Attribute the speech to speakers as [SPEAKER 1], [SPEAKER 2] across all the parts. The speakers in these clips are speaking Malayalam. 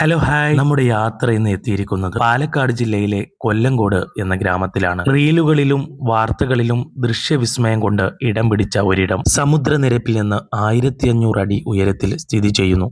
[SPEAKER 1] ഹലോ ഹായ്, നമ്മുടെ യാത്ര ഇന്ന് എത്തിയിരിക്കുന്നത് പാലക്കാട് ജില്ലയിലെ കൊല്ലങ്കോട് എന്ന ഗ്രാമത്തിലാണ്. റീലുകളിലും വാർത്തകളിലും ദൃശ്യവിസ്മയം കൊണ്ട് ഇടം പിടിച്ച ഒരിടം സമുദ്രനിരപ്പിൽ നിന്ന് 1500 അടി ഉയരത്തിൽ സ്ഥിതി ചെയ്യുന്നു.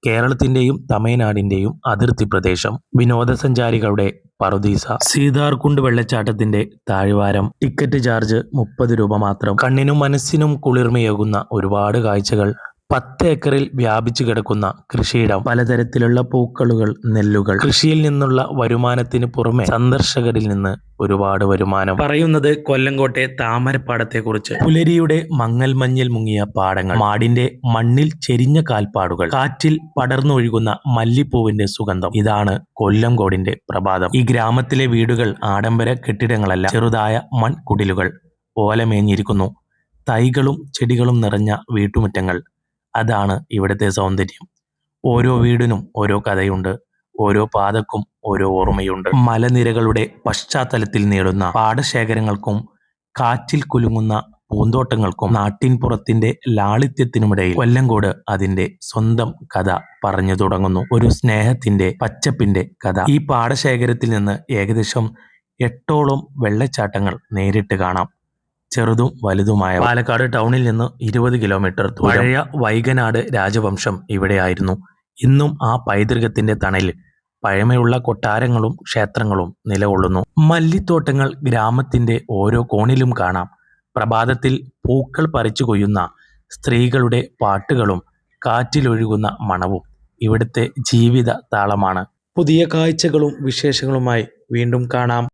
[SPEAKER 1] കേരളത്തിന്റെയും തമിഴ്നാടിന്റെയും അതിർത്തി പ്രദേശം. വിനോദസഞ്ചാരികളുടെ പറുദീസ. സീതാർകുണ്ട് വെള്ളച്ചാട്ടത്തിന്റെ താഴ്വാരം. ടിക്കറ്റ് ചാർജ് 30 രൂപ മാത്രം. കണ്ണിനും മനസ്സിനും കുളിർമയേകുന്ന ഒരുപാട് കാഴ്ചകൾ. 10 ഏക്കറിൽ വ്യാപിച്ചു കിടക്കുന്ന കൃഷിയിടം. പലതരത്തിലുള്ള പൂക്കളുകൾ, നെല്ലുകൾ. കൃഷിയിൽ നിന്നുള്ള വരുമാനത്തിന് പുറമെ സന്ദർശകരിൽ നിന്ന് ഒരുപാട് വരുമാനം. പറയുന്നത് കൊല്ലങ്കോട്ടെ താമരപ്പാടത്തെ കുറിച്ച്. പുലരിയുടെ മങ്ങൽ മഞ്ഞിൽ മുങ്ങിയ പാടങ്ങൾ, മാടിന്റെ മണ്ണിൽ ചെരിഞ്ഞ കാൽപ്പാടുകൾ, കാറ്റിൽ പടർന്നൊഴുകുന്ന മല്ലിപ്പൂവിന്റെ സുഗന്ധം. ഇതാണ് കൊല്ലങ്കോടിന്റെ പ്രഭാതം. ഈ ഗ്രാമത്തിലെ വീടുകൾ ആഡംബര കെട്ടിടങ്ങളല്ല, ചെറുതായ മൺകുടിലുകൾ. ഓലമേഞ്ഞിരിക്കുന്നു. തൈകളും ചെടികളും നിറഞ്ഞ വീട്ടുമുറ്റങ്ങൾ. അതാണ് ഇവിടുത്തെ സൗന്ദര്യം. ഓരോ വീടിനും ഓരോ കഥയുണ്ട്, ഓരോ പാതക്കും ഓരോ ഓർമ്മയുണ്ട്. മലനിരകളുടെ പശ്ചാത്തലത്തിൽ നീളുന്ന പാടശേഖരങ്ങൾക്കും കാറ്റിൽ കുലുങ്ങുന്ന പൂന്തോട്ടങ്ങൾക്കും നാട്ടിൻപുറത്തിന്റെ ലാളിത്യത്തിനുമിടയിൽ കൊല്ലങ്കോട് അതിന്റെ സ്വന്തം കഥ പറഞ്ഞു തുടങ്ങുന്നു. ഒരു സ്നേഹത്തിന്റെ, പച്ചപ്പിന്റെ കഥ. ഈ പാടശേഖരത്തിൽ നിന്ന് ഏകദേശം 8ഓളം വെള്ളച്ചാട്ടങ്ങൾ നേരിട്ട് കാണാം. ചെറുതും വലുതുമായ. പാലക്കാട് ടൗണിൽ നിന്ന് 20 കിലോമീറ്റർ ദൂരം. പഴയ വൈഗനാട് രാജവംശം ഇവിടെയായിരുന്നു. ഇന്നും ആ പൈതൃകത്തിന്റെ തണലിൽ പഴമയുള്ള കൊട്ടാരങ്ങളും ക്ഷേത്രങ്ങളും നിലകൊള്ളുന്നു. മല്ലിത്തോട്ടങ്ങൾ ഗ്രാമത്തിന്റെ ഓരോ കോണിലും കാണാം. പ്രഭാതത്തിൽ പൂക്കൾ പറിച്ചു കൊയ്യുന്ന സ്ത്രീകളുടെ പാട്ടുകളും കാറ്റിലൊഴുകുന്ന മണവും ഇവിടുത്തെ ജീവിത താളമാണ്. പുതിയ കാഴ്ചകളും വിശേഷങ്ങളുമായി വീണ്ടും കാണാം.